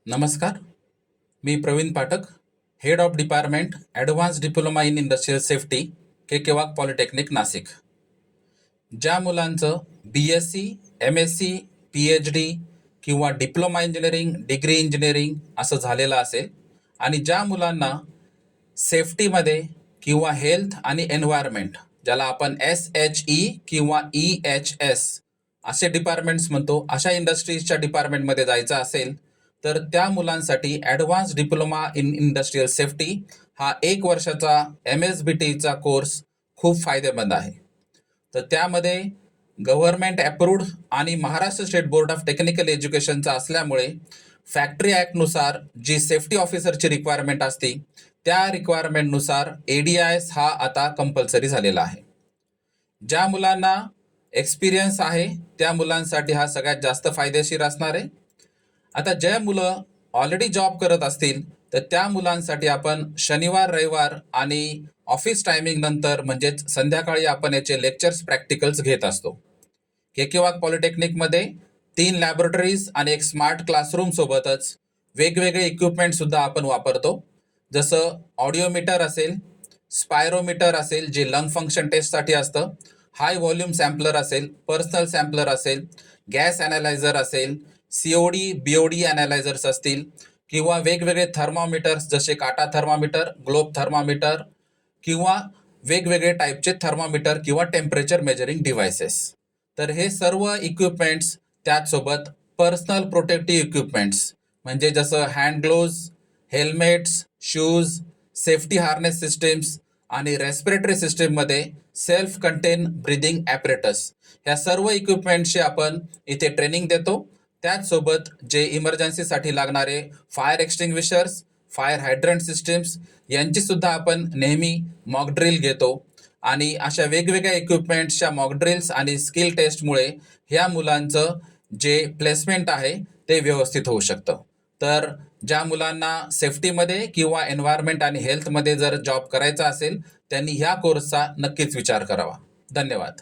नमस्कार. मी Praveen Pathak, head of department advance diploma in industrial safety, K Wagh polytechnic, Nashik. ज्या मुलांचं BSc, MSc, PhD किंवा डिप्लोमा इंजिनिअरिंग, डिग्री इंजिनिअरिंग असं झालेलं असेल आणि ज्या मुलांना सेफ्टीमध्ये किंवा हेल्थ आणि एन्व्हायरमेंट, ज्याला आपण SHE किंवा EHS असे डिपार्टमेंट्स म्हणतो, अशा इंडस्ट्रीजच्या डिपार्टमेंटमध्ये जायचं असेल तर त्या मुलांसाठी advance diploma in industrial safety हा 1 वर्षाचा MSBTचा कोर्स खूप फायदेमंद आहे. तर त्यामध्ये गव्हर्नमेंट अप्रूव्ड आणि Maharashtra state board of technical एज्युकेशनचा असल्यामुळे फॅक्टरी ॲक्टनुसार जी सेफ्टी ऑफिसरची रिक्वायरमेंट असते त्या रिक्वायरमेंटनुसार ADIS हा आता कंपल्सरी झालेला आहे. ज्या मुलांना एक्सपिरियन्स आहे त्या मुलांसाठी हा सगळ्यात जास्त फायदेशीर असणार आहे. आता ज्या मुलं ऑलरेडी जॉब करत असतील तर त्या मुलांसाठी आपण शनिवार, रविवार आणि ऑफिस टायमिंग नंतर म्हणजेच संध्याकाळी आपण याचे लेक्चर्स, प्रॅक्टिकल्स घेत असतो. के वाघ पॉलिटेक्निकमध्ये 3 लॅबोरेटरीज आणि एक स्मार्ट क्लासरूम सोबतच वेगवेगळे इक्विपमेंट सुद्धा आपण वापरतो. जसं ऑडिओमीटर असेल, स्पायरोमीटर असेल जे लंग फंक्शन टेस्टसाठी असतं, हाय व्हॉल्यूम सॅम्पलर असेल, पर्सनल सॅम्पलर असेल, गॅस ॲनालायझर असेल, COD, BOD ॲनालायझर्स असतील किंवा वेगवेगळे थर्मामीटर्स जसे काटा थर्मामीटर, ग्लोब थर्मामीटर किंवा वेगवेगळे टाईपचे थर्मामीटर किंवा टेम्परेचर मेजरिंग डिव्हायसेस. तर हे सर्व इक्विपमेंट्स, त्याचसोबत पर्सनल प्रोटेक्टिव्ह इक्विपमेंट्स म्हणजे जसं hand gloves, helmets, shoes, safety harness systems आणि रेस्पिरेटरी सिस्टीममध्ये सेल्फ कंटेन ब्रीदिंग ॲपरेटस, ह्या सर्व इक्विपमेंट्सची आपण इथे ट्रेनिंग देतो. त्याचसोबत जे इमर्जन्सीसाठी लागणारे fire extinguishers, fire hydrant systems यांची सुद्धा आपण नेहमी मॉक ड्रिल घेतो आणि अशा वेगवेगळ्या इक्विपमेंट्सच्या मॉक ड्रिल्स आणि स्किल टेस्टमुळे ह्या मुलांचं जे प्लेसमेंट आहे ते व्यवस्थित होऊ शकतं. तर ज्या मुलांना सेफ्टीमध्ये किंवा एन्व्हायरमेंट आणि हेल्थमध्ये जर जॉब करायचा असेल त्यांनी ह्या कोर्सचा नक्कीच विचार करावा. धन्यवाद.